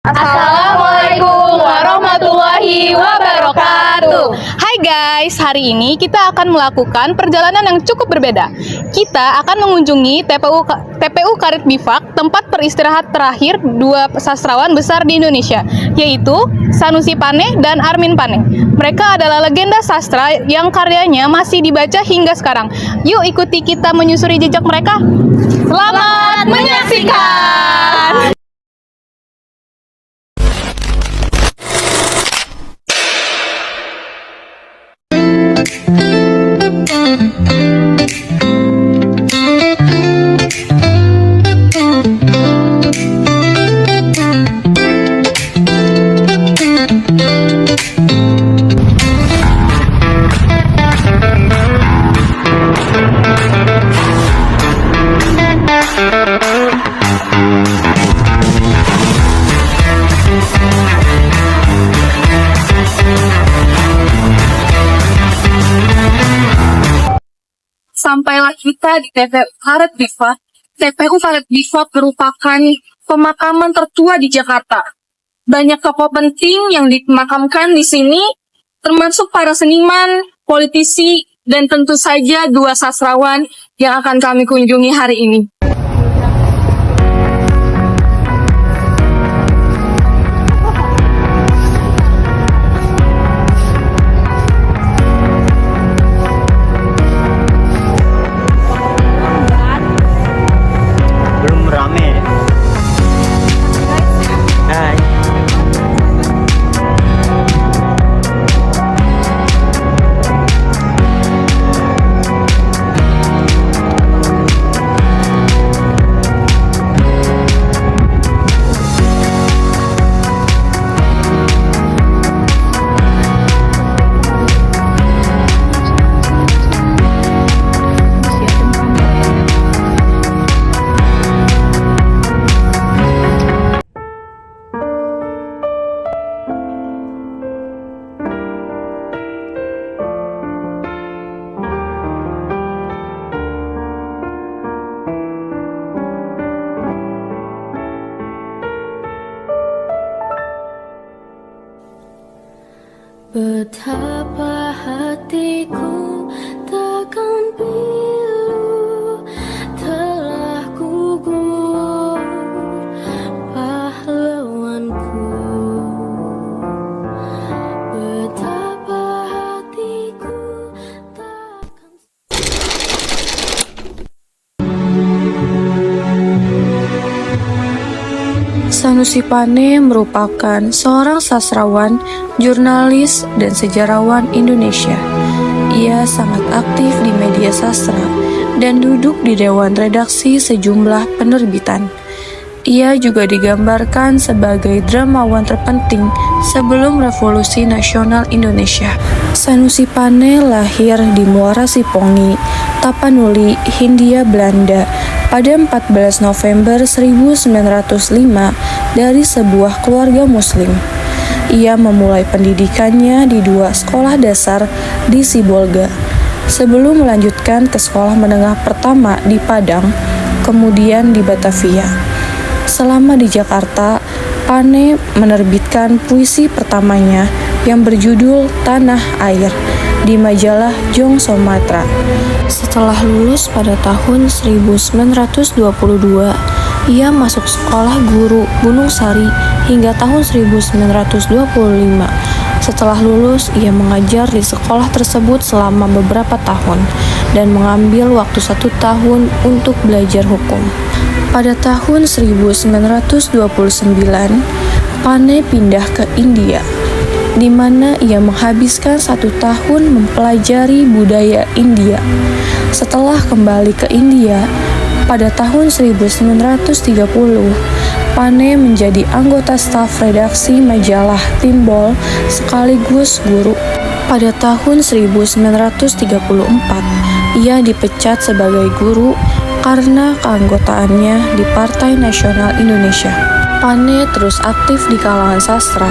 Assalamualaikum warahmatullahi wabarakatuh. Hai guys, hari ini kita akan melakukan perjalanan yang cukup berbeda. Kita akan mengunjungi TPU Karet Bifak, tempat peristirahat terakhir dua sastrawan besar di Indonesia, yaitu Sanusi Pane dan Armin Pane. Mereka adalah legenda sastra yang karyanya masih dibaca hingga sekarang. Yuk ikuti kita menyusuri jejak mereka. Selamat menyaksikan! Sampailah kita di TPU Karet Bifak. TPU Karet Bifak merupakan pemakaman tertua di Jakarta. Banyak tokoh penting yang dimakamkan di sini, termasuk para seniman, politisi, dan tentu saja dua sastrawan yang akan kami kunjungi hari ini. Belum rame. Hai. Betapa hatiku takkan pilu telah gugur pahlawanku. Betapa hatiku takkan. Sanusi Pane merupakan seorang sastrawan, jurnalis, dan sejarawan Indonesia. Ia sangat aktif di media sastra dan duduk di dewan redaksi sejumlah penerbitan. Ia juga digambarkan sebagai dramawan terpenting sebelum Revolusi Nasional Indonesia. Sanusi Pane lahir di Muara Sipongi, Tapanuli, Hindia Belanda pada 14 November 1905 dari sebuah keluarga Muslim. Ia memulai pendidikannya di dua sekolah dasar di Sibolga, sebelum melanjutkan ke sekolah menengah pertama di Padang, kemudian di Batavia. Selama di Jakarta, Pane menerbitkan puisi pertamanya yang berjudul Tanah Air di majalah Jong Sumatera. Setelah lulus pada tahun 1922, ia masuk sekolah guru Gunung Sari hingga tahun 1925. Setelah lulus, ia mengajar di sekolah tersebut selama beberapa tahun dan mengambil waktu 1 tahun untuk belajar hukum. Pada tahun 1929, Pane pindah ke India, di mana ia menghabiskan 1 tahun mempelajari budaya India. Setelah kembali ke India, pada tahun 1930, Pane menjadi anggota staf redaksi majalah Timbol sekaligus guru. Pada tahun 1934, ia dipecat sebagai guru karena keanggotaannya di Partai Nasional Indonesia. Pane terus aktif di kalangan sastra,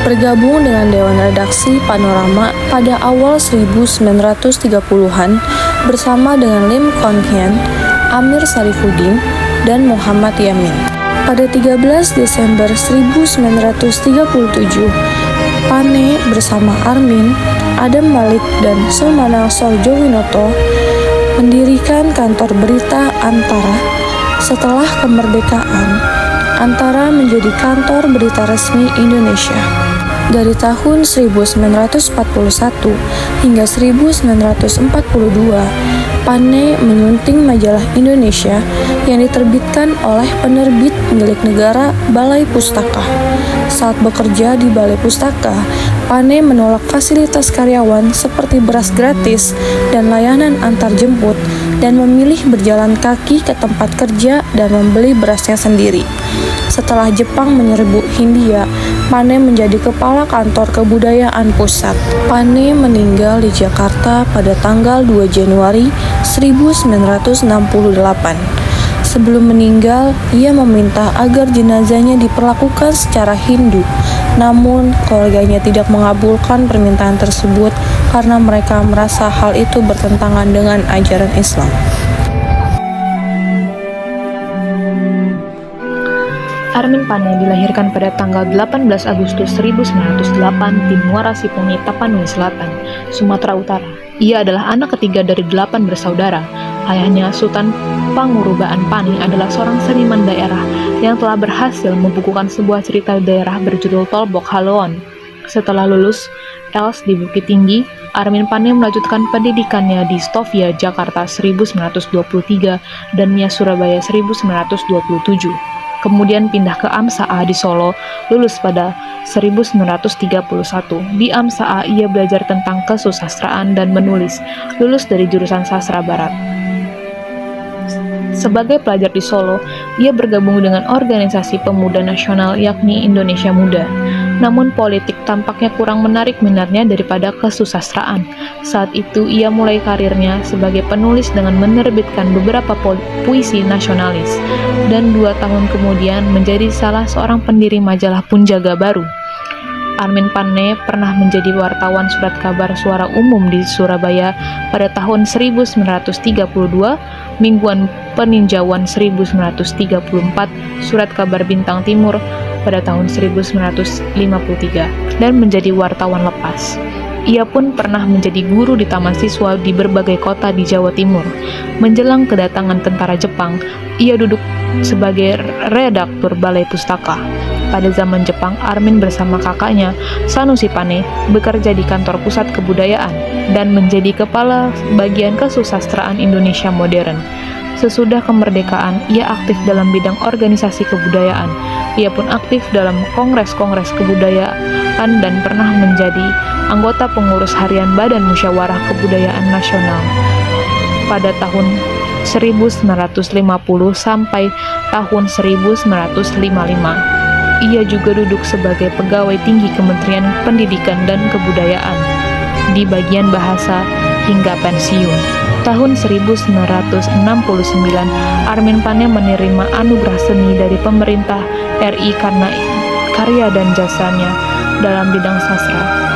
bergabung dengan Dewan Redaksi Panorama pada awal 1930-an bersama dengan Lim Kon Hien, Amir Sarifuddin, dan Muhammad Yamin. Pada 13 Desember 1937, Pane bersama Armin, Adam Malik, dan Soemanang Sorjowinoto mendirikan kantor berita Antara. Setelah kemerdekaan, Antara menjadi kantor berita resmi Indonesia. Dari tahun 1941 hingga 1942, Pane menyunting majalah Indonesia yang diterbitkan oleh penerbit milik negara Balai Pustaka. Saat bekerja di Balai Pustaka, Pane menolak fasilitas karyawan seperti beras gratis dan layanan antar jemput dan memilih berjalan kaki ke tempat kerja dan membeli berasnya sendiri. Setelah Jepang menyerbu Hindia, Pane menjadi kepala kantor kebudayaan pusat. Pane meninggal di Jakarta pada tanggal 2 Januari 1968. Sebelum meninggal, ia meminta agar jenazahnya diperlakukan secara Hindu. Namun, keluarganya tidak mengabulkan permintaan tersebut karena mereka merasa hal itu bertentangan dengan ajaran Islam. Armin Pane dilahirkan pada tanggal 18 Agustus 1908 di Muara Sipuni, Tapanuli Selatan, Sumatera Utara. Ia adalah anak ketiga dari 8 bersaudara. Ayahnya, Sultan Pangurubaan Pane, adalah seorang seniman daerah yang telah berhasil membukukan sebuah cerita daerah berjudul Tolbok Haloon. Setelah lulus Els di Bukit Tinggi, Armin Pane melanjutkan pendidikannya di Stovia, Jakarta 1923 dan Nia Surabaya 1927. Kemudian pindah ke AMSA di Solo, lulus pada 1931. Di AMSA ia belajar tentang kesusastraan dan menulis, lulus dari jurusan sastra barat. Sebagai pelajar di Solo, ia bergabung dengan organisasi pemuda nasional yakni Indonesia Muda. Namun politik tampaknya kurang menarik minatnya daripada kesusastraan. Saat itu ia mulai karirnya sebagai penulis dengan menerbitkan beberapa puisi nasionalis, dan 2 tahun kemudian menjadi salah seorang pendiri majalah Punjaga Baru. Armin Pane pernah menjadi wartawan surat kabar Suara Umum di Surabaya pada tahun 1932, Mingguan Peninjauan 1934, Surat Kabar Bintang Timur pada tahun 1953, dan menjadi wartawan lepas. Ia pun pernah menjadi guru di taman siswa di berbagai kota di Jawa Timur. Menjelang kedatangan tentara Jepang, ia duduk sebagai redaktur Balai Pustaka. Pada zaman Jepang, Armin bersama kakaknya, Sanusi Pane, bekerja di kantor pusat kebudayaan dan menjadi kepala bagian kesusastraan Indonesia modern. Sesudah kemerdekaan, ia aktif dalam bidang organisasi kebudayaan. Ia pun aktif dalam kongres-kongres kebudayaan dan pernah menjadi anggota pengurus harian Badan Musyawarah Kebudayaan Nasional pada tahun 1950 sampai tahun 1955. Ia juga duduk sebagai pegawai tinggi Kementerian Pendidikan dan Kebudayaan di bagian bahasa hingga pensiun. Tahun 1969, Armin Pane menerima anugerah seni dari pemerintah RI karena karya dan jasanya dalam bidang sastra.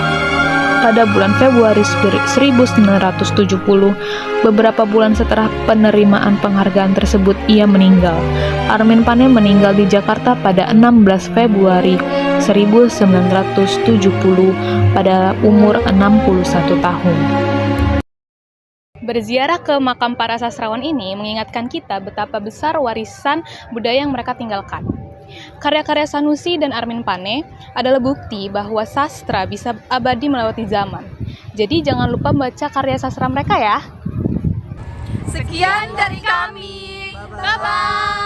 Pada bulan Februari 1970, beberapa bulan setelah penerimaan penghargaan tersebut, ia meninggal. Armin Pane meninggal di Jakarta pada 16 Februari 1970 pada umur 61 tahun. Berziarah ke makam para sastrawan ini mengingatkan kita betapa besar warisan budaya yang mereka tinggalkan. Karya-karya Sanusi dan Armin Pane adalah bukti bahwa sastra bisa abadi melewati zaman. Jadi jangan lupa baca karya sastra mereka ya. Sekian dari kami. Bye-bye.